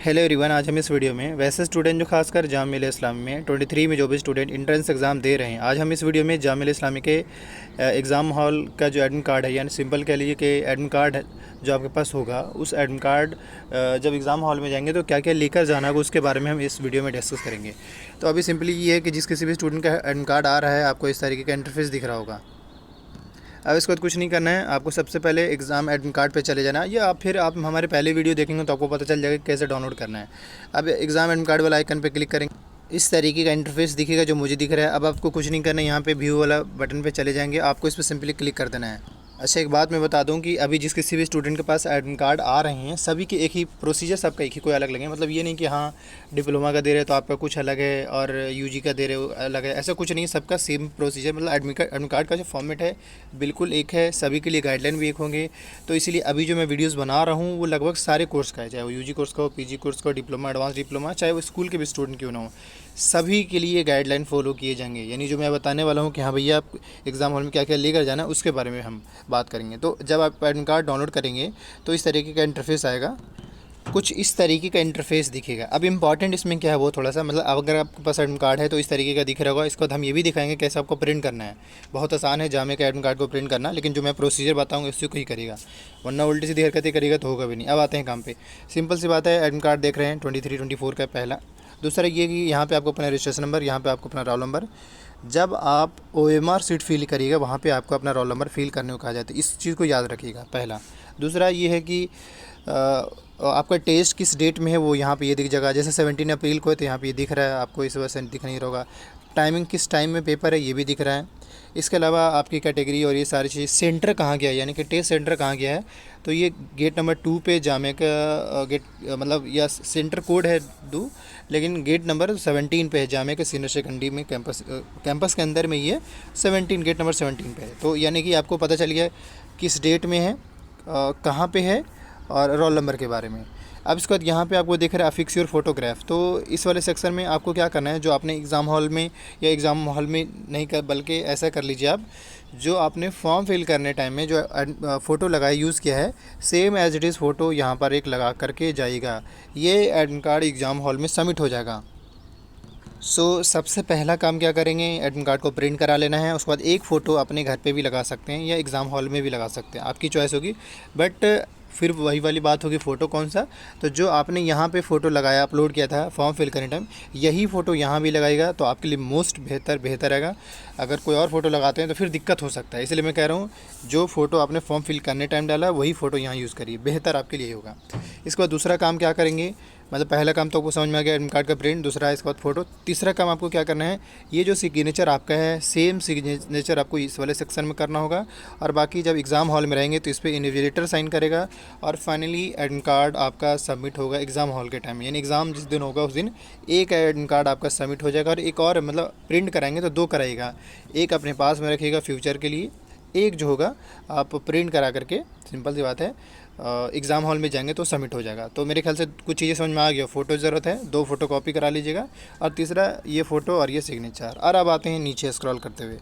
Hello everyone, आज हम इस वीडियो में वैसे स्टूडेंट जो खासकर जामिया इस्लामी में 23 में जो भी स्टूडेंट एंट्रेंस एग्ज़ाम दे रहे हैं, आज हम इस वीडियो में जामिया इस्लामी के एग्ज़ाम हॉल का जो एडमिट कार्ड है, यानी सिंपल कह लीजिए कि एडमिट कार्ड है जो आपके पास होगा, उस एडमिट कार्ड जब एग्ज़ाम हॉल में जाएंगे तो क्या क्या लेकर जाना होगा उसके बारे में हम इस वीडियो में डिस्कस करेंगे। तो अभी सिंपली ये है कि जिस किसी भी स्टूडेंट का एडमिट कार्ड आ रहा है, आपको इस तरीके का इंटरफेस दिख रहा होगा। अब इसके बाद कुछ नहीं करना है, आपको सबसे पहले एग्ज़ाम एडमिट कार्ड पे चले जाना है, या फिर आप हमारे पहले वीडियो देखेंगे तो आपको पता चल जाएगा कैसे डाउनलोड करना है। अब एग्ज़ाम एडमिट कार्ड वाला आइकन पे क्लिक करेंगे, इस तरीके का इंटरफेस दिखेगा जो मुझे दिख रहा है। अब आपको कुछ नहीं करना है, यहाँ पे व्यू वाला बटन पे चले जाएंगे, आपको इस पर सिंपली क्लिक कर देना है। अच्छा, एक बात मैं बता दूं कि अभी जिस किसी भी स्टूडेंट के पास एडमिट कार्ड आ रहे हैं, सभी के एक ही प्रोसीजर, सबका एक ही, कोई अलग लगे। मतलब ये नहीं कि हाँ डिप्लोमा का दे रहे हो तो आपका कुछ अलग है और यूजी का दे रहे हो अलग है, ऐसा कुछ नहीं है। सबका सेम प्रोसीजर, मतलब एडमिट कार्ड का जो फॉर्मेट है बिल्कुल एक है, सभी के लिए गाइडलाइन भी एक होंगे। तो इसीलिए अभी जो मैं वीडियोज़ बना रहा हूँ वो लगभग सारे कोर्स का है, चाहे वो यूजी कोर्स का हो, पीजी कोर्स का हो, डिप्लोमा, एडवांस डिप्लोमा, चाहे वो स्कूल के भी स्टूडेंट क्यों ना हो, सभी के लिए गाइडलाइन फॉलो किए जाएंगे। यानी जो मैं बताने वाला हूँ कि हाँ भैया आप एग्ज़ाम हॉल में क्या क्या लेकर जाना है, उसके बारे में हम बात करेंगे। तो जब आप एडमिट कार्ड डाउनलोड करेंगे तो इस तरीके का इंटरफेस आएगा, कुछ इस तरीके का इंटरफेस दिखेगा। अब इंपॉर्टेंट इसमें क्या है वो थोड़ा सा, मतलब अगर आपके पास एडमिट कार्ड है तो इस तरीके का दिख रहा होगा। इसके बाद हम ये भी दिखाएंगे कैसे आपको प्रिंट करना है। बहुत आसान है जामे का एडमिट कार्ड को प्रिंट करना, लेकिन जो मैं प्रोसीजर बताऊंगा उससे कोई करेगा, वरना उल्टी सीधी हरकतें करेगा तो होगा भी नहीं। अब आते हैं काम पे। सिंपल सी बात है, एडमिट कार्ड देख रहे हैं 23 24 का पहला। दूसरा ये कि यहाँ पे आपको अपना रजिस्ट्रेशन नंबर, यहाँ पे आपको अपना रोल नंबर, जब आप ओएमआर सीट फिल करिएगा वहाँ पे आपको अपना रोल नंबर फिल करने को कहा जाता है। इस चीज़ को याद रखिएगा, पहला। दूसरा ये है कि आपका टेस्ट किस डेट में है वो यहाँ पे ये दिख जाएगा। जैसे 17 अप्रैल को है तो यहाँ पे ये दिख रहा है, आपको इस वजह से दिख नहीं रहा होगा। टाइमिंग किस टाइम में पेपर है ये भी दिख रहा है। इसके अलावा आपकी कैटेगरी और ये सारी चीज़, सेंटर कहाँ गया है, यानी कि टेस्ट सेंटर कहाँ गया है, तो ये गेट नंबर 2 पे जामे का गेट, मतलब या सेंटर कोड है 2, लेकिन गेट नंबर 17 पे है जामे के सीनियर सेकेंडरी में, कैंपस के अंदर में ये 17, गेट नंबर 17 पे है। तो यानी कि आपको पता चल गया किस डेट में है, कहाँ पे है, और रोल नंबर के बारे में। अब इसके बाद यहाँ पे आपको दिख रहा है अफिक्स योर फोटोग्राफ। तो इस वाले सेक्शन में आपको क्या करना है, जो आपने एग्ज़ाम हॉल में या एग्ज़ाम हॉल में नहीं कर, बल्कि ऐसा कर लीजिए आप, जो आपने फॉर्म फिल करने टाइम में जो फ़ोटो लगाया यूज़ किया है, same as it is photo यहाँ पर एक लगा करके जाइएगा। ये एडमिट कार्ड एग्ज़ाम हॉल में सबमिट हो जाएगा। सबसे पहला काम क्या करेंगे, एडमिट कार्ड को प्रिंट करा लेना है। उसके बाद एक फ़ोटो अपने घर पे भी लगा सकते हैं या एग्ज़ाम हॉल में भी लगा सकते हैं, आपकी चॉइस होगी। बट फिर वही वाली बात होगी, फ़ोटो कौन सा, तो जो आपने यहाँ पे फ़ोटो लगाया, अपलोड किया था फॉर्म फिल करने टाइम, यही फ़ोटो यहाँ भी लगाएगा तो आपके लिए मोस्ट बेहतर रहेगा। अगर कोई और फ़ोटो लगाते हैं तो फिर दिक्कत हो सकता है, इसलिए मैं कह रहा हूँ जो फ़ोटो आपने फॉर्म फिल करने टाइम डाला वही फ़ोटो यहाँ यूज़ करिए, बेहतर आपके लिए होगा। इसके बाद दूसरा काम क्या करेंगे, मतलब पहला काम तो आपको समझ में आ गया, एडमिट कार्ड का प्रिंट, दूसरा इसके बाद फ़ोटो। तीसरा काम आपको क्या करना है, ये जो सिग्नेचर आपका है सेम सिग्नेचर आपको इस वाले सेक्शन में करना होगा, और बाकी जब एग्ज़ाम हॉल में रहेंगे तो इस पर इन्विजिलेटर साइन करेगा, और फाइनली एडमिट कार्ड आपका सबमिट होगा एग्ज़ाम हॉल के टाइम में। यानी एग्ज़ाम जिस दिन होगा उस दिन एक एडमिट कार्ड आपका सबमिट हो जाएगा, और एक और, मतलब प्रिंट कराएंगे तो 2 कराइएगा, एक अपने पास में रखिएगा फ्यूचर के लिए, एक जो होगा आप प्रिंट करा करके, सिंपल सी बात है, एग्ज़ाम हॉल में जाएंगे तो सबमिट हो जाएगा। तो मेरे ख्याल से कुछ चीज़ें समझ में आ गया। फ़ोटो ज़रूरत है, 2 फ़ोटो कॉपी करा लीजिएगा, और तीसरा ये फ़ोटो और ये सिग्नेचर। और अब आते हैं नीचे स्क्रॉल करते हुए।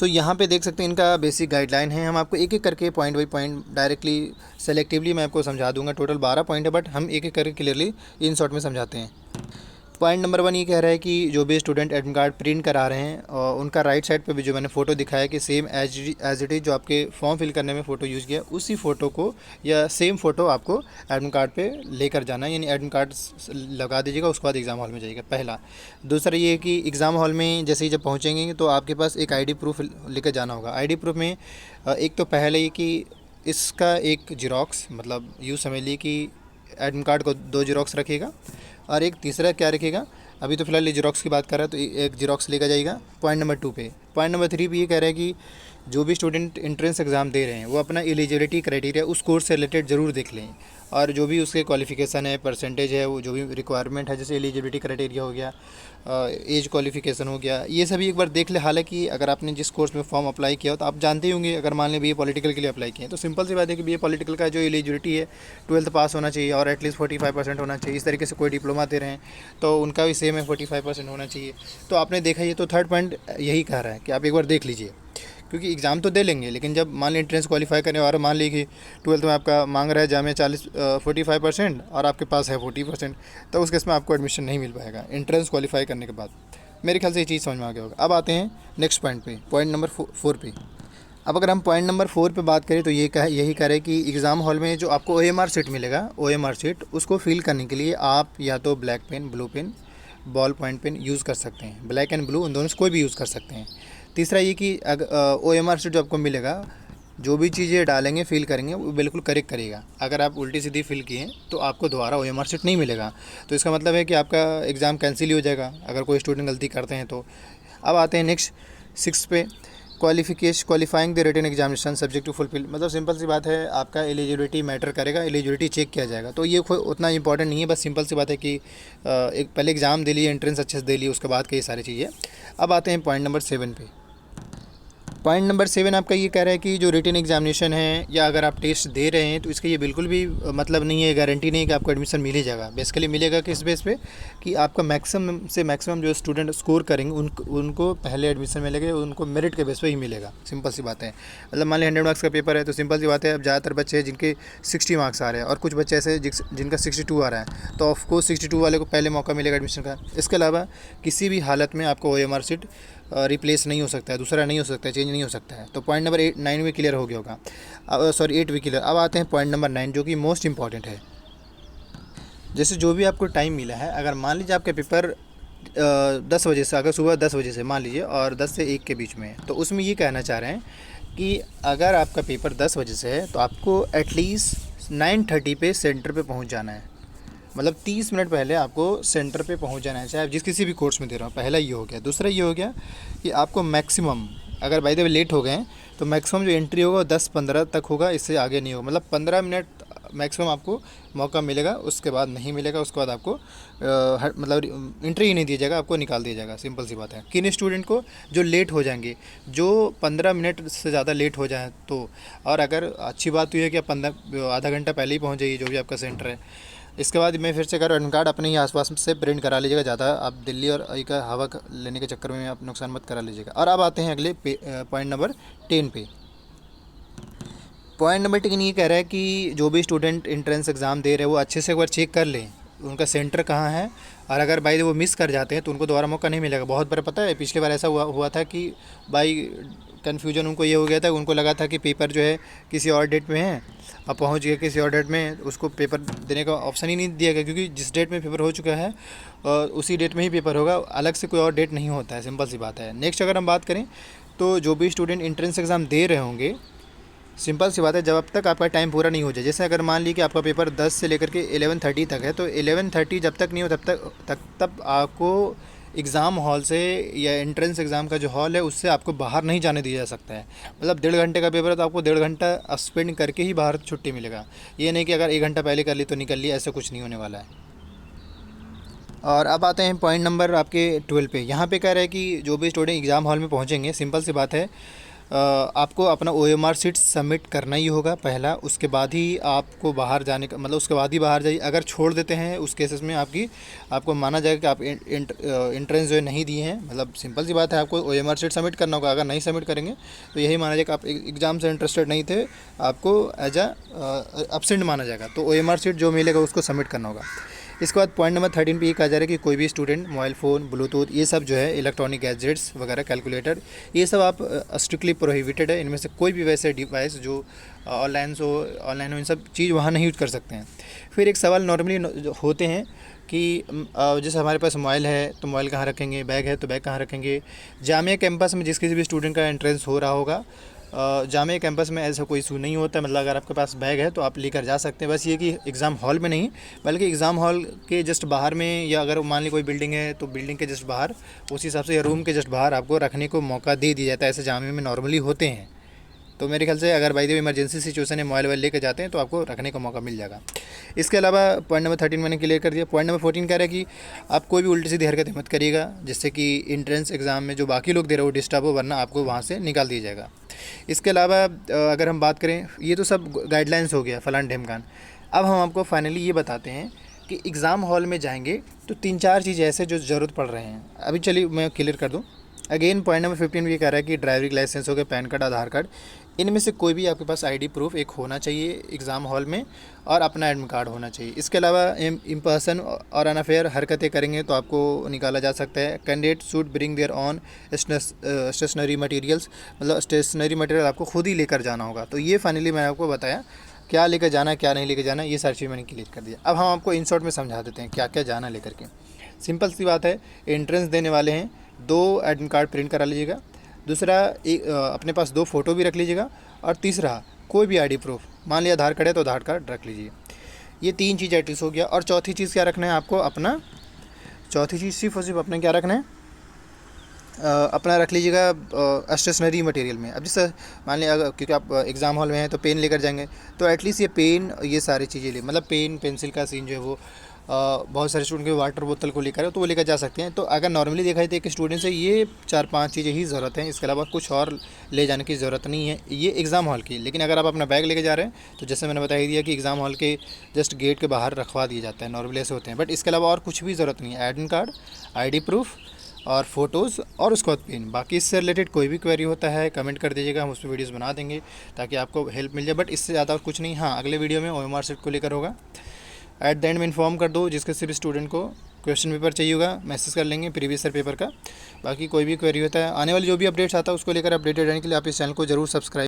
यहाँ पे देख सकते हैं इनका बेसिक गाइडलाइन है। हम आपको एक एक करके point by point directly selectively मैं आपको समझा दूंगा। टोटल 12 पॉइंट है, बट हम एक एक करके क्लियरली इन शॉर्ट में समझाते हैं। पॉइंट नंबर 1 ये कह रहा है कि जो भी स्टूडेंट एडमिट कार्ड प्रिंट करा रहे हैं और उनका राइट साइड पे भी जो मैंने फ़ोटो दिखाया कि सेम एज इट इज़ जो आपके फॉर्म फिल करने में फ़ोटो यूज़ किया, उसी फ़ोटो को या सेम फ़ोटो आपको एडमिट कार्ड पे लेकर जाना है। यानी एडमिट कार्ड लगा दीजिएगा, उसके बाद एग्ज़ाम हॉल में जाइएगा, पहला। दूसरा ये है कि एग्ज़ाम हॉल में जैसे ही जब पहुँचेंगे तो आपके पास एक ID प्रूफ लेकर जाना होगा। ID प्रूफ में एक तो पहले ये कि इसका एक ज़ेरॉक्स, मतलब यूँ समझ लीजिए कि एडमिट कार्ड को 2 ज़ेरॉक्स रखिएगा, और एक तीसरा क्या रखिएगा, अभी तो फिलहाल ये ज़ेरॉक्स की बात कर रहा है तो एक ज़ेरॉक्स लेकर जाइएगा। पॉइंट नंबर 2 पे। पॉइंट नंबर 3 भी ये कह रहा है कि जो भी स्टूडेंट एंट्रेंस एग्ज़ाम दे रहे हैं वो अपना एलिजिबिलिटी क्राइटेरिया उस कोर्स से रिलेटेड ज़रूर देख लें, और जो भी उसके क्वालिफ़िकेशन है, परसेंटेज है, वो जो भी रिक्वायरमेंट है, जैसे एलिजिबिलिटी क्राइटेरिया हो गया, एज क्वालिफ़िकेशन हो गया, ये सभी एक बार देख ले। हालांकि अगर आपने जिस कोर्स में फॉर्म अप्लाई किया हो तो आप जानते ही होंगे, अगर मान लें BA पॉलिटिकल के लिए अप्लाई किए हैं तो सिंपल सी बात है कि BA पॉलिटिकल का जो एलिजिबिलिटी है 12th पास होना चाहिए और एटलीस्ट 45% होना चाहिए। इस तरीके से कोई डिप्लोमा दे रहे हैं तो उनका भी सेम है, 45% होना चाहिए। तो आपने देखा, ये तो थर्ड पॉइंट यही कह रहा है कि आप एक बार देख लीजिए क्योंकि एग्ज़ाम तो दे लेंगे, लेकिन जब मान ली एंट्रेंस क्वालिफाई करने और मान ली कि 12th में आपका मांग रहा है जामिया 45% और आपके पास है 40%, तो उस केस में आपको एडमिशन नहीं मिल पाएगा एंट्रेंस क्वालिफाई करने के बाद। मेरे ख्याल से ये चीज़ समझ में आ गया होगा। अब आते हैं नेक्स्ट पॉइंट पे, पॉइंट नंबर 4 पे। अब अगर हम पॉइंट नंबर 4 पे बात करें तो यही कह रहे कि एग्ज़ाम हॉल में जो आपको OMR सीट मिलेगा, OMR सीट, उसको फिल करने के लिए आप या तो black pen, blue pen, ball point pen use कर सकते हैं। ब्लैक एंड ब्लू उन दोनों से कोई भी यूज़ कर सकते हैं। तीसरा ये कि OMR सीट जो आपको मिलेगा, जो भी चीज़ें डालेंगे फिल करेंगे वो बिल्कुल करेक्ट करेगा। अगर आप उल्टी सीधी फिल किए तो आपको दोबारा OMR सीट नहीं मिलेगा, तो इसका मतलब है कि आपका एग्ज़ाम कैंसिल ही हो जाएगा अगर कोई स्टूडेंट गलती करते हैं तो। अब आते हैं नेक्स्ट 6 पे, qualifying the written examination subject to fulfil. मतलब सिंपल सी बात है, आपका एलिजिबिलिटी मैटर करेगा, एलिजिबिलिटी चेक किया जाएगा। तो ये उतना इंपॉर्टेंट नहीं है, बस सिंपल सी बात है कि एक पहले एग्ज़ाम दे लिए, एंट्रेंस अच्छे से दे लिए, उसके बाद कई सारी चीज़ें। अब आते हैं पॉइंट नंबर 7 पे। पॉइंट नंबर 7 आपका ये कह रहा है कि जो रिटन एग्जामिनेशन है या अगर आप टेस्ट दे रहे हैं तो इसका ये बिल्कुल भी मतलब नहीं है, गारंटी नहीं है कि आपको एडमिशन मिल ही जाएगा। बेसिकली मिलेगा किस बेस पे कि आपका मैक्सिमम से मैक्सिमम जो स्टूडेंट स्कोर करेंगे उनको पहले एडमिशन मिलेगा, उनको मेरिट के बेस पे ही मिलेगा। सिंपल सी बात है। मतलब मान ली 100 मार्क्स का पेपर है तो सिंपल सी बात है, अब ज़्यादातर बच्चे हैं जिनके 60 मार्क्स आ रहे हैं और कुछ बच्चे ऐसे जिनका 62 आ रहा है, तो ऑफकोर्स 62 वाले को पहले मौका मिलेगा एडमिशन का। इसके अलावा किसी भी हालत में आपको OMR सीट रिप्लेस नहीं हो सकता है, दूसरा नहीं हो सकता है, चेंज नहीं हो सकता है। तो पॉइंट नंबर 9 भी क्लियर हो गया होगा, सॉरी 8 भी क्लियर। अब आते हैं पॉइंट नंबर 9 जो कि मोस्ट इंपॉर्टेंट है। जैसे जो भी आपको टाइम मिला है, अगर मान लीजिए आपका पेपर 10 बजे से, अगर सुबह 10 बजे से मान लीजिए और 10 से 1 के बीच में है, तो उसमें ये कहना चाह रहे हैं कि अगर आपका पेपर 10 बजे से है तो आपको एटलीस्ट 9:30 पे सेंटर पे पहुंच जाना है। मतलब 30 मिनट पहले आपको सेंटर पे पहुंच जाना है, चाहे आप जिस किसी भी कोर्स में दे रहा हूँ। पहला ये हो गया। दूसरा ये हो गया कि आपको मैक्सिमम, अगर बाय द वे लेट हो गए हैं तो मैक्सिमम जो एंट्री होगा 10-15 तक होगा, इससे आगे नहीं होगा। मतलब 15 मिनट मैक्सिमम आपको मौका मिलेगा, उसके बाद नहीं मिलेगा। उसके बाद आपको मतलब एंट्री ही नहीं दिया जाएगा, आपको निकाल दिया जाएगा। सिंपल सी बात है। किन स्टूडेंट को? जो लेट हो जाएंगे, जो 15 मिनट से ज़्यादा लेट हो जाए तो। और अगर अच्छी बात तो ये है कि आप आधा घंटा पहले ही पहुँच जाइए जो भी आपका सेंटर है। इसके बाद मैं फिर से कह रहा हूँ, एडमिट कार्ड अपने ही आसपास से प्रिंट करा लीजिएगा। ज़्यादा आप दिल्ली और का हवा लेने के चक्कर में आप नुकसान मत करा लीजिएगा। और अब आते हैं अगले पॉइंट नंबर 10 पे। पॉइंट नंबर 10 ये कह रहा है कि जो भी स्टूडेंट एंट्रेंस एग्ज़ाम दे रहे हैं वो अच्छे से एक बार चेक कर लें उनका सेंटर कहाँ है। और अगर भाई वो मिस कर जाते हैं तो उनको दोबारा मौका नहीं मिलेगा। बहुत बार पता है, पिछली बार ऐसा हुआ था कि भाई कन्फ्यूजन उनको ये हो गया था, उनको लगा था कि पेपर जो है किसी और डेट में है, अब पहुंच गया किसी और डेट में, उसको पेपर देने का ऑप्शन ही नहीं दिया गया। क्योंकि जिस डेट में पेपर हो चुका है और उसी डेट में ही पेपर होगा, अलग से कोई और डेट नहीं होता है। सिंपल सी बात है। नेक्स्ट अगर हम बात करें तो जो भी स्टूडेंट एंट्रेंस एग्ज़ाम दे रहे होंगे, सिंपल सी बात है, जब तक आपका टाइम पूरा नहीं हो जाए। जैसे अगर मान ली कि आपका पेपर 10 से लेकर के 11:30 तक है, तो 11:30 जब तक नहीं हो तब आपको एग्ज़ाम हॉल से या एंट्रेंस एग्ज़ाम का जो हॉल है उससे आपको बाहर नहीं जाने दिया जा सकता है। मतलब 1.5 घंटे का पेपर है तो आपको 1.5 घंटा स्पेंड करके ही बाहर छुट्टी मिलेगा। ये नहीं कि अगर 1 घंटा पहले कर ली तो निकल ली, ऐसा कुछ नहीं होने वाला है। और अब आते हैं पॉइंट नंबर आपके 12 पे। यहाँ पे कह रहा है कि जो भी स्टूडेंट एग्ज़ाम हॉल में पहुँचेंगे, सिंपल सी बात है, आपको अपना OMR सीट सबमिट करना ही होगा पहला। उसके बाद ही आपको बाहर जाने का, मतलब उसके बाद ही बाहर जाइए। अगर छोड़ देते हैं उस केसेस में आपको माना जाएगा कि आप एंट्रेंस जो है नहीं दिए हैं। मतलब सिंपल सी बात है, आपको OMR सीट सबमिट करना होगा। अगर नहीं सबमिट करेंगे तो यही माना जाएगा आप एग्ज़ाम से इंटरेस्टेड नहीं थे, आपको एज एब्सेंट माना जाएगा। तो OMR सीट जो मिलेगा उसको सबमिट करना होगा। इसके बाद पॉइंट नंबर 13 पे ये कहा जा रहा है कि कोई भी स्टूडेंट मोबाइल फ़ोन, ब्लूटूथ, ये सब जो है इलेक्ट्रॉनिक गैजेट्स वगैरह, कैलकुलेटर, ये सब आप स्ट्रिक्टली प्रोहिबिटेड है। इनमें से कोई भी वैसे डिवाइस जो ऑनलाइन हो, इन सब चीज़ वहाँ नहीं यूज़ कर सकते हैं। फिर एक सवाल नॉर्मली होते हैं कि जैसे हमारे पास मोबाइल है तो मोबाइल कहाँ रखेंगे, बैग है तो बैग कहाँ रखेंगे। जामिया कैंपस में जिस किसी भी स्टूडेंट का एंट्रेंस हो रहा होगा, जामिया कैंपस में ऐसा कोई इशू नहीं होता। मतलब अगर आपके पास बैग है तो आप लेकर जा सकते हैं। बस ये कि एग्ज़ाम हॉल में नहीं, बल्कि एग्ज़ाम हॉल के जस्ट बाहर में, या अगर मान ली कोई बिल्डिंग है तो बिल्डिंग के जस्ट बाहर, उस हिसाब से, या रूम के जस्ट बाहर आपको रखने को मौका दे दिया जाता है। ऐसे जामिया में नॉर्मली होते हैं। तो मेरे ख्याल से अगर by the way emergency situation है, मोबाइल वाइल लेकर जाते हैं तो आपको रखने का मौका मिल जाएगा। इसके अलावा पॉइंट नंबर 13 मैंने क्लियर कर दिया। पॉइंट नंबर 14 कह रहा है कि आप कोई भी उल्टी सीधी हरकत मत करिएगा, जिससे कि एंट्रेंस एग्ज़ाम में जो बाकी लोग दे रहे हो डिस्टर्ब हो, वरना आपको वहाँ से निकाल दिया जाएगा। इसके अलावा अगर हम बात करें, ये तो सब गाइडलाइंस हो गया फलान ढिमकान। अब हम आपको फाइनली ये बताते हैं कि एग्ज़ाम हॉल में जाएंगे तो 3-4 चीज़ ऐसे जो ज़रूरत पड़ रहे हैं। अभी चलिए मैं क्लियर कर दूं। अगेन पॉइंट नंबर 15 ये कह रहा है कि ड्राइविंग लाइसेंस हो गया, पैन कार्ड, आधार कार्ड, इनमें से कोई भी आपके पास आईडी प्रूफ एक होना चाहिए एग्ज़ाम हॉल में, और अपना एडमिट कार्ड होना चाहिए। इसके अलावा इन पर्सन और अनफेयर हरकतें करेंगे तो आपको निकाला जा सकता है। Candidate should bring their own stationery materials, मतलब स्टेशनरी मटेरियल आपको खुद ही लेकर जाना होगा। तो ये फाइनली मैंने आपको बताया क्या लेकर जाना है, क्या नहीं लेकर जाना, ये सारी चीज़ मैंने क्लियर कर दिया। अब हम आपको इन शॉर्ट में समझा देते हैं क्या क्या जाना लेकर के। सिंपल सी बात है, एंट्रेंस देने वाले हैं, 2 एडमिट कार्ड प्रिंट करा लीजिएगा, दूसरा अपने पास 2 फ़ोटो भी रख लीजिएगा, और तीसरा कोई भी आईडी प्रूफ, मान लिया आधार कार्ड है तो आधार कार्ड रख लीजिए। ये 3 चीज़ एटलीस्ट हो गया। और चौथी चीज़ क्या रखना है आपको, अपना चौथी चीज़ सिर्फ और सिर्फ अपने क्या रखना है, अपना रख लीजिएगा स्टेशनरी मटेरियल में। अब जैसे मान लिया क्योंकि आप एग्ज़ाम हॉल में हैं तो पेन लेकर जाएंगे, तो एटलीस्ट ये पेन, ये सारी चीज़ें ले, मतलब पेन पेंसिल का सीन जो है वो बहुत सारे स्टूडेंट के वाटर बोतल को लेकर है तो वो लेकर जा सकते हैं। तो अगर नॉर्मली देखा जाए तो एक स्टूडेंट से ये 4-5 चीज़ें ही ज़रूरत है, इसके अलावा कुछ और ले जाने की ज़रूरत नहीं है ये एग्ज़ाम हॉल की। लेकिन अगर आप अपना बैग लेके जा रहे हैं तो जैसे मैंने बता ही दिया कि एग्ज़ाम हॉल के जस्ट गेट के बाहर रखवा दिया जाता है, नॉर्मली ऐसे होते हैं। बट इसके अलावा और कुछ भी ज़रूरत नहीं है, एडमिट कार्ड, आईडी प्रूफ और फोटोज़ और उसके बाद पिन। बाकी इससे रिलेटेड कोई भी क्वेरी होता है कमेंट कर दीजिएगा, हम उस पर वीडियोज़ बना देंगे ताकि आपको हेल्प मिल जाए। बट इससे ज़्यादा और कुछ नहीं। हाँ, अगले वीडियो में OMR शीट को लेकर होगा, एट द एंड में इन्फॉर्म कर दो, जिसके से भी स्टूडेंट को क्वेश्चन पेपर चाहिए होगा मैसेज कर लेंगे प्रीवियस ईयर पेपर का। बाकी कोई भी क्वेरी होता है, आने वाली जो भी अपडेट्स आता है उसको लेकर अपडेटेड रहने के लिए आप इस चैनल को जरूर सब्सक्राइब